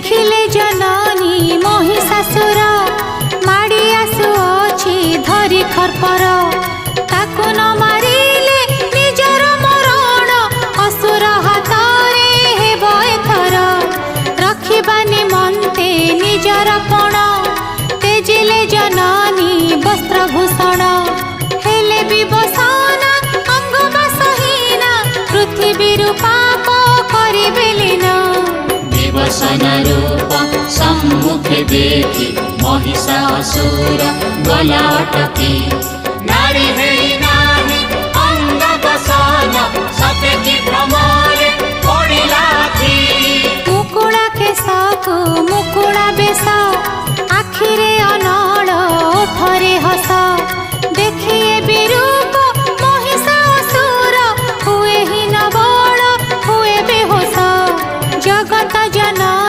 देखिले जननी महिषासुर माड़ी आसुअछि धरी खरपर ताकु न मारिले निजर मरण असुर हातरे हेब एथर रखिबा निमन्ते निजर पण तेजिले जननी वस्त्रभूषण हेले विवसन अंगबासहीना पृथ्वी पाप करिबेलिन विवसन रूप सम्मुखे देखि महिषासुर गला अटकी नारी हेई नाही अंगबासन सतेकी भ्रमरे पड़िला थी